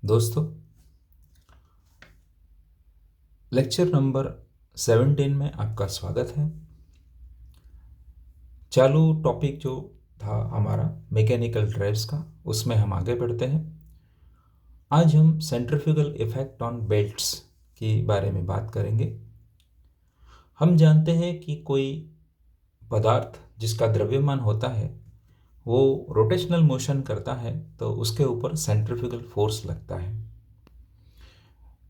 दोस्तों, lecture number 17 में आपका स्वागत है। चालू टॉपिक जो था हमारा मैकेनिकल ड्राइव्स का, उसमें हम आगे बढ़ते हैं। आज हम सेंट्रीफ्यूगल इफेक्ट ऑन बेल्ट्स के बारे में बात करेंगे। हम जानते हैं कि कोई पदार्थ जिसका द्रव्यमान होता है वो रोटेशनल मोशन करता है तो उसके ऊपर सेंट्रीफ्यूगल फोर्स लगता है।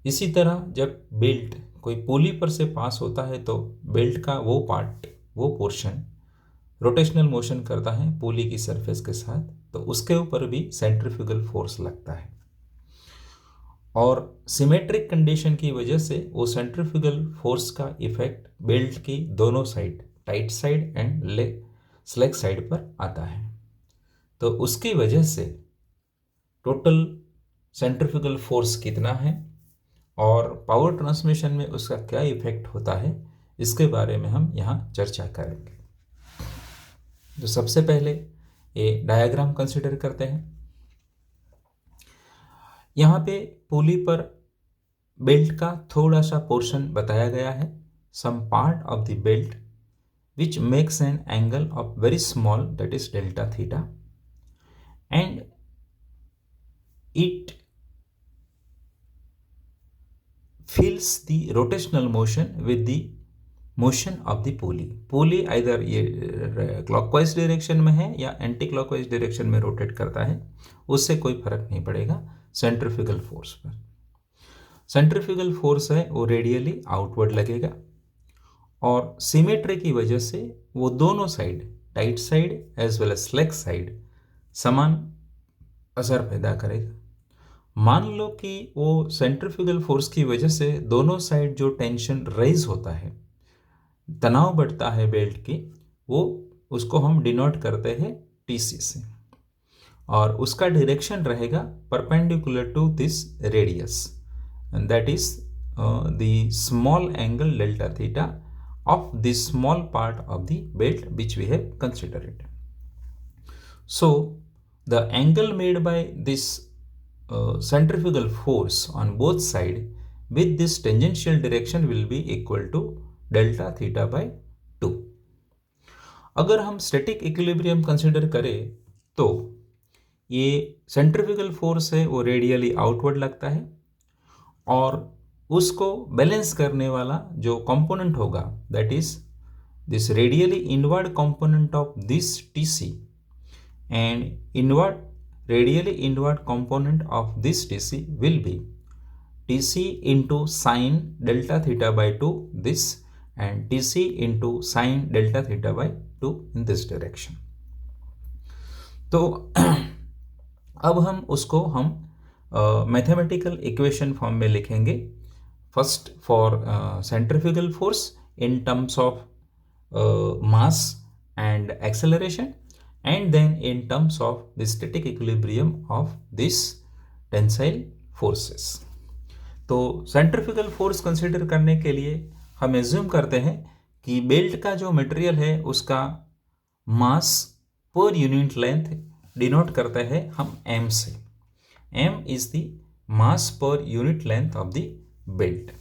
इसी तरह जब बेल्ट कोई पुली पर से पास होता है तो बेल्ट का वो पोर्शन रोटेशनल मोशन करता है पुली की सरफेस के साथ, तो उसके ऊपर भी सेंट्रीफ्यूगल फोर्स लगता है। और सिमेट्रिक कंडीशन की वजह से वो सेंट्रीफ्यूगल फोर्स का इफेक्ट बेल्ट की दोनों side, tight side and slack side पर आता है। तो उसकी वजह से टोटल सेंट्रीफ्यूगल फोर्स कितना है और पावर ट्रांसमिशन में उसका क्या इफेक्ट होता है, इसके बारे में हम यहाँ चर्चा करेंगे। तो सबसे पहले ये डायग्राम कंसिडर करते हैं। यहाँ पे पुली पर बेल्ट का थोड़ा सा पोर्शन बताया गया है। Some part of the belt which makes an angle of very small, that is delta theta, and it feels the rotational motion with the motion of the pulley. Pulley either ये clockwise direction में है या anti clockwise direction में rotate करता है, उससे कोई फर्क नहीं पड़ेगा सेंट्रीफ्यूगल फोर्स पर। सेंट्रीफ्यूगल फोर्स है वो रेडियली आउटवर्ड लगेगा और सिमेट्री की वजह से वो दोनों side, tight side as well as slack side, समान असर पैदा करेगा। मान लो कि वो सेंट्रीफ्यूगल फोर्स की वजह से दोनों साइड जो टेंशन रेज होता है, तनाव बढ़ता है बेल्ट की, वो उसको हम डिनोट करते हैं टीसी से, और उसका डायरेक्शन रहेगा perpendicular to this radius, and that is the small angle delta theta of the small part of the belt which we have considered. So the angle made by this centrifugal force on both side with this tangential direction will be equal to delta theta by 2. अगर हम static equilibrium consider करें तो ये centrifugal force है वो radially outward लगता है और उसको बैलेंस करने वाला जो कंपोनेंट होगा, that is this radially inward component of this TC and radially inward component of this TC will be TC into sine delta theta by 2 this, and TC into sine delta theta by 2 in this direction. तो अब हम उसको mathematical equation form में लिखेंगे। First for centrifugal force in terms of mass and acceleration, and then in terms of the static equilibrium of this tensile forces. तो centrifugal force consider करने के लिए हम एज्यूम करते हैं कि बेल्ट का जो मटेरियल है उसका मास पर यूनिट लेंथ डिनोट करते हैं हम m से। m is the mass per unit length of the belt.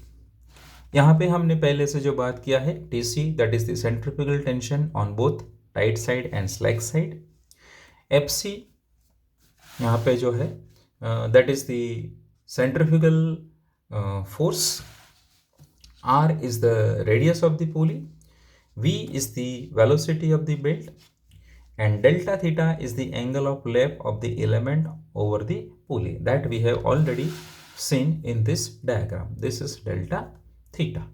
यहाँ पे हमने पहले से जो बात किया है TC, that is the centrifugal tension on both tight side and slack side. FC यहाँ पे जो है that is the centrifugal force. R is the radius of the pulley, V is the velocity of the belt, and delta theta is the angle of lap of the element over the pulley, that we have already seen in this diagram. This is delta theta.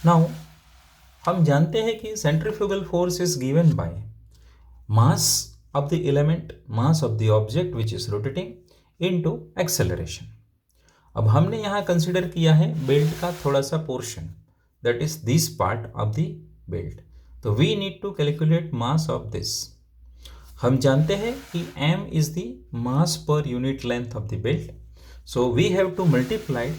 Now हम जानते हैं कि centrifugal force is given by mass of the element, mass of the object which is rotating into acceleration. अब हमने यहाँ consider किया है belt का थोड़ा सा portion, that is this part of the belt. तो we need to calculate mass of this. हम जानते हैं कि m is the mass per unit length of the belt, so we have to multiply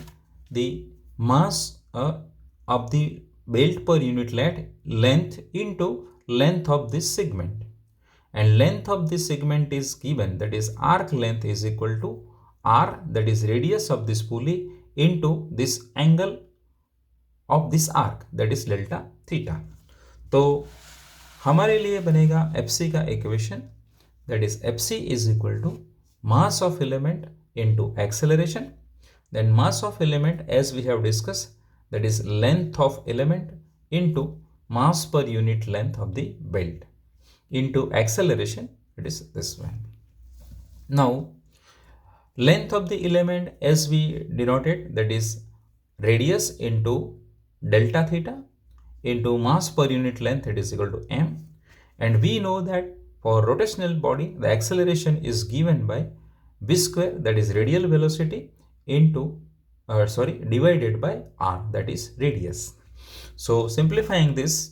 the mass of the belt per unit length into length of this segment, and length of this segment is given, that is arc length is equal to r, that is radius of this pulley, into this angle of this arc, that is delta theta. तो हमारे लिए बनेगा fc का equation, that is fc is equal to mass of element into acceleration. Then mass of element, as we have discussed, that is length of element into mass per unit length of the belt into acceleration, it is this one. Now length of the element, as we denoted, that is radius into delta theta into mass per unit length, it is equal to m. And we know that for rotational body the acceleration is given by v square, that is radial velocity, into divided by r, that is radius. So simplifying this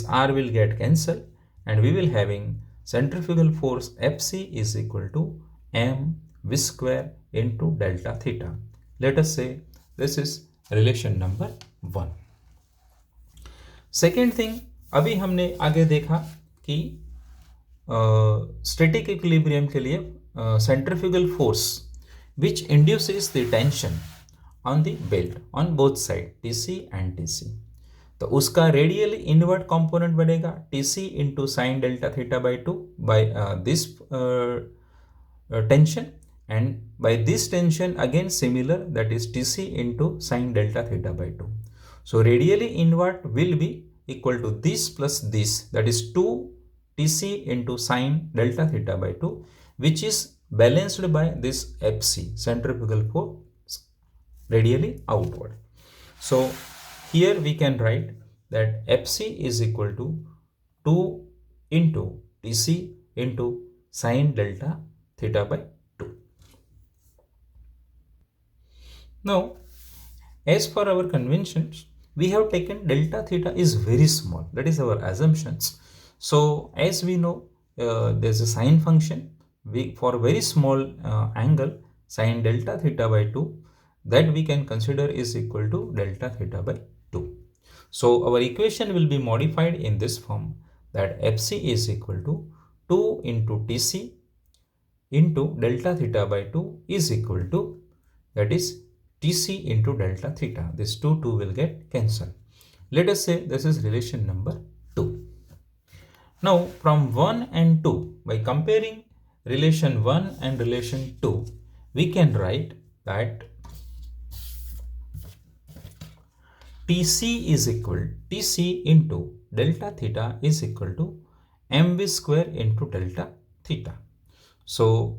r will get cancelled and we will having centrifugal force Fc is equal to m v square into delta theta. Let us say this is relation number 1. Second thing, अभी हमने आगे देखा कि static equilibrium के लिए centrifugal force which induces the tension on the belt on both side TC and TC, तो उसका radial invert component बनेगा TC into sine delta theta by 2 by this tension, and by this tension again similar, that is TC into sin delta theta by 2. So radially inward will be equal to this plus this, that is 2 TC into sin delta theta by 2, which is balanced by this FC, centrifugal force radially outward. So here we can write that FC is equal to 2 into TC into sin delta theta by 2. Now, as per our conventions, we have taken delta theta is very small, that is our assumptions. So as we know, there's a sine function, for very small angle sin delta theta by 2, that we can consider is equal to delta theta by 2. So our equation will be modified in this form, that Fc is equal to 2 into TC into delta theta by 2 is equal to, that is TC into delta theta. This 2 will get cancelled. Let us say this is relation number 2. Now from 1 and 2, by comparing relation 1 and relation 2, we can write that TC is equal, TC into delta theta is equal to mv square into delta theta. So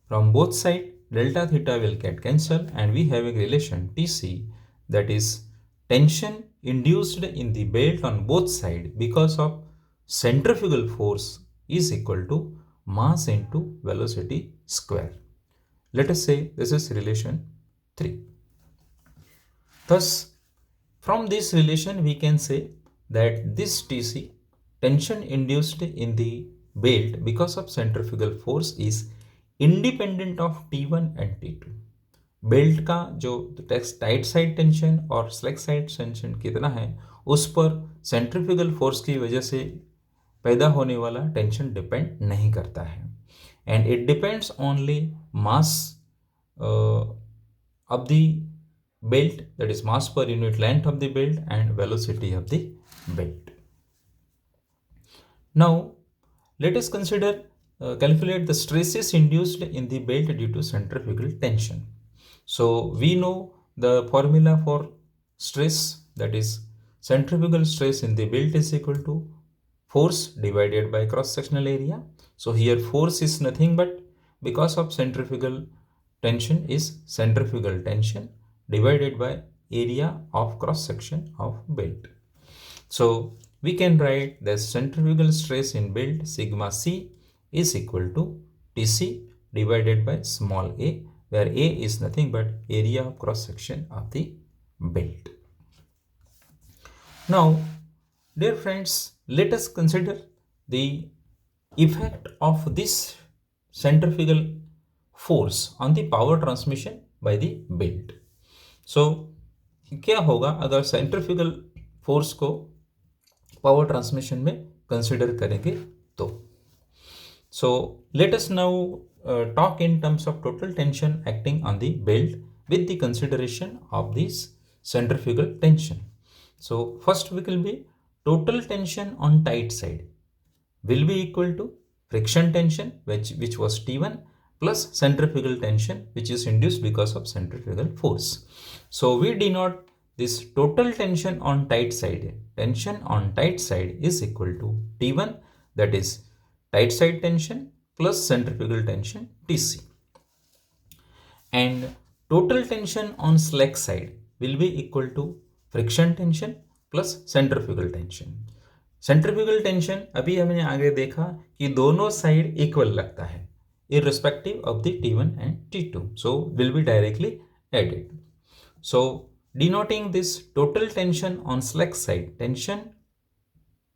from both sides delta theta will get cancelled and we have a relation TC, that is tension induced in the belt on both sides because of centrifugal force is equal to mass into velocity square. Let us say this is relation 3. Thus from this relation we can say that this TC, tension induced in the belt because of centrifugal force, is independent of T1 and T2. Belt का जो tight side tension और slack side tension कितना है उस पर centrifugal force की वजह से पैदा होने वाला टेंशन डिपेंड नहीं करता है, and it depends only mass of the belt, that is mass per unit length of the belt and velocity of the belt. Now let us consider calculate the stresses induced in the belt due to centrifugal tension. So we know the formula for stress, that is centrifugal stress in the belt is equal to force divided by cross sectional area. So here force is nothing but because of centrifugal tension is centrifugal tension divided by area of cross section of belt. So we can write the centrifugal stress in belt sigma C is equal to TC divided by small a, where a is nothing but area of cross section of the belt. Now dear friends, let us consider the effect of this centrifugal force on the power transmission by the belt. So क्या होगा अगर centrifugal force को power transmission में consider करेंगे तो. So let us now talk in terms of total tension acting on the belt with the consideration of this centrifugal tension. So first will be total tension on tight side will be equal to friction tension which was T1 plus centrifugal tension which is induced because of centrifugal force. So we denote this total tension on tight side. Tension on tight side is equal to T1, that is tight side tension plus centrifugal tension Tc. And total tension on slack side will be equal to friction tension plus centrifugal tension. Centrifugal tension अभी हमने आगे देखा कि दोनों side equal लगता है irrespective of the T1 and T2. So will be directly added. So denoting this total tension on slack side,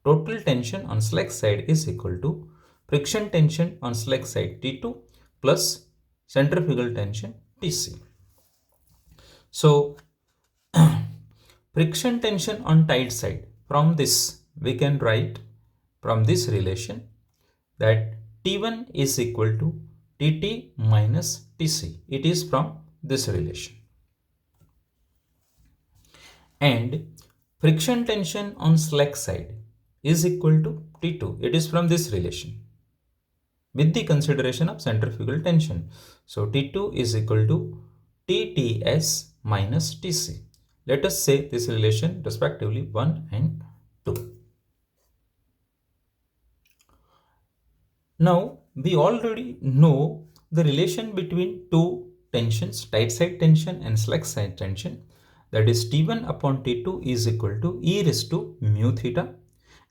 total tension on slack side is equal to friction tension on slack side T2 plus centrifugal tension Tc. So friction tension on tight side, from this we can write from this relation that T1 is equal to Tt minus Tc. It is from this relation. And friction tension on slack side is equal to T2. It is from this relation with the consideration of centrifugal tension. So T2 is equal to Tts minus Tc. Let us say this relation respectively 1 and 2. Now we already know the relation between two tensions, tight side tension and slack side tension, that is T1 upon T2 is equal to e raised to mu theta,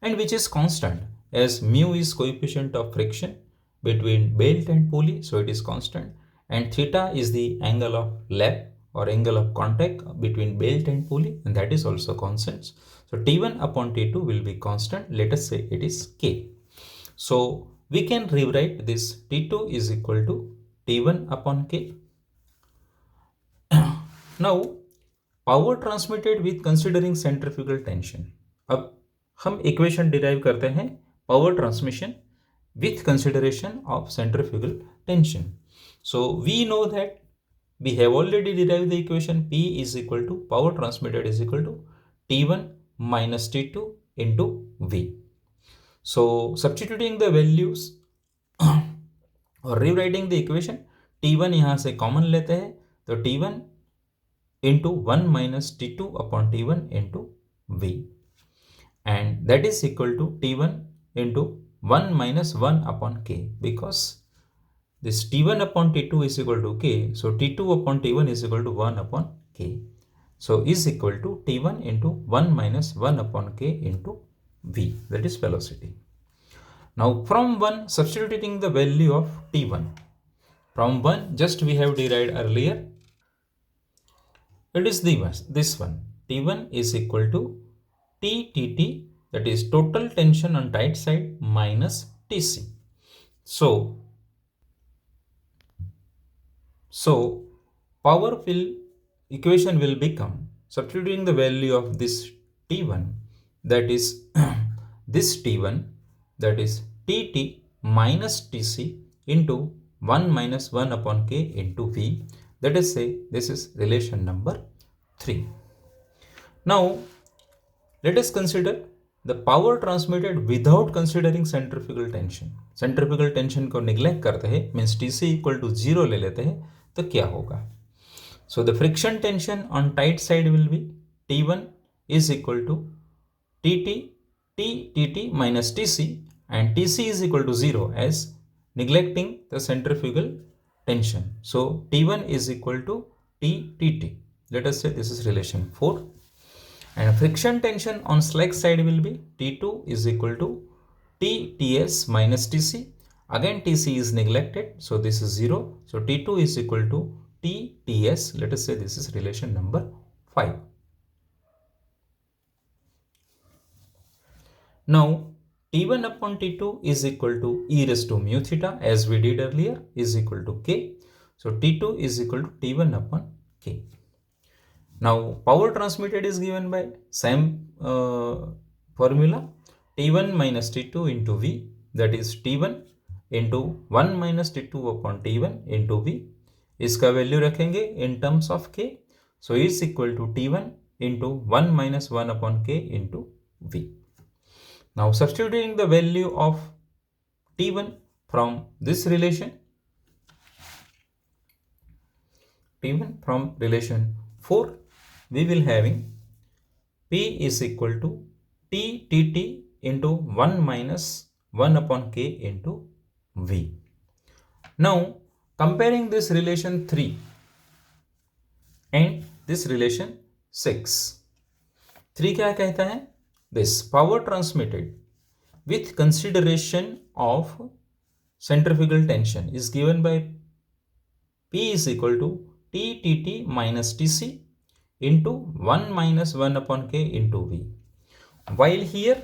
and which is constant as mu is coefficient of friction between belt and pulley, so it is constant, and theta is the angle of lap or angle of contact between belt and pulley, and that is also constant. So T1 upon T2 will be constant. Let us say it is K. So we can rewrite this T2 is equal to T1 upon K. Now power transmitted with considering centrifugal tension. अब हम equation derive करते हैं power transmission with consideration of centrifugal tension. So we know that we have already derived the equation P is equal to power transmitted is equal to T1 minus T2 into V. So substituting the values और rewriting the equation, T1 यहाँ से common लेते हैं तो T1 into 1 minus T2 upon T1 into V, and that is equal to T1 into 1 minus 1 upon K, because this T1 upon T2 is equal to K, so T2 upon T1 is equal to 1 upon K, so is equal to T1 into 1 minus 1 upon K into V, that is velocity. Now from 1 substituting the value of T1, from 1 just we have derived earlier, it is this one, T1 is equal to TTT, that is total tension on tight side minus Tc. So power equation will become, substituting the value of this T1, that is this T1, that is Tt minus Tc into 1 minus 1 upon K into V. Let us say this is relation number 3. Now let us consider the power transmitted without considering centrifugal tension. Centrifugal tension को neglect करते हैं, means Tc equal to 0 ले लेते हैं, तो क्या होगा? So the friction tension on tight side will be T1 is equal to Tt minus Tc, and Tc is equal to 0 as neglecting the centrifugal tension. So T1 is equal to Ttt. Let us say this is relation 4. And friction tension on slack side will be T2 is equal to Tts minus Tc. Again Tc is neglected, so this is 0. So T2 is equal to Tts. Let us say this is relation number 5. Now T1 upon T2 is equal to e raised to mu theta, as we did earlier, is equal to K. So T2 is equal to T1 upon K. Now power transmitted is given by same formula, T1 minus T2 into V, that is T1 into 1 minus T2 upon T1 into V. इसका value रखेंगे in terms of K. So is equal to T1 into 1 minus 1 upon K into V. Now substituting the value of T1 from this relation, T1 from relation 4, we will having P is equal to TT into 1 minus 1 upon K into V. Now comparing this relation 3 and this relation 6, 3 क्या कहता है? This power transmitted with consideration of centrifugal tension is given by P is equal to TTT minus TC into 1 minus 1 upon K into V. While here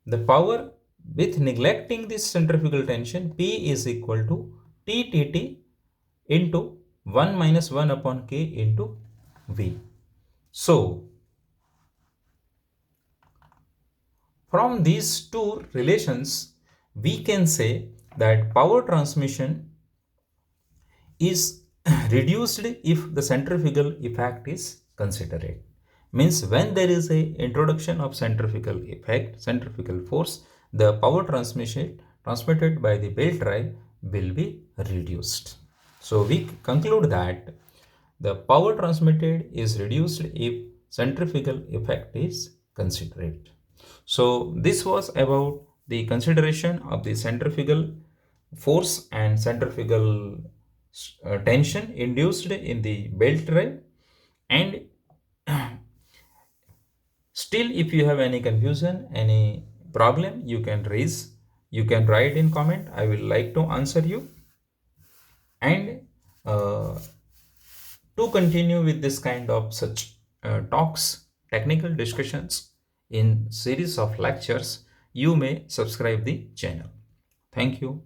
the power with neglecting this centrifugal tension, P is equal to TTT into 1 minus 1 upon K into V. So from these two relations, we can say that power transmission is reduced if the centrifugal effect is considered. Means when there is a introduction of centrifugal effect, centrifugal force, the power transmitted by the belt drive will be reduced. So we conclude that the power transmitted is reduced if centrifugal effect is considered. So this was about the consideration of the centrifugal force and centrifugal tension induced in the belt drive. And still, if you have any confusion, any problem, you can raise, you can write in comment. I will like to answer you. And to continue with this kind of such talks, technical discussions in series of lectures, you may subscribe the channel. Thank you.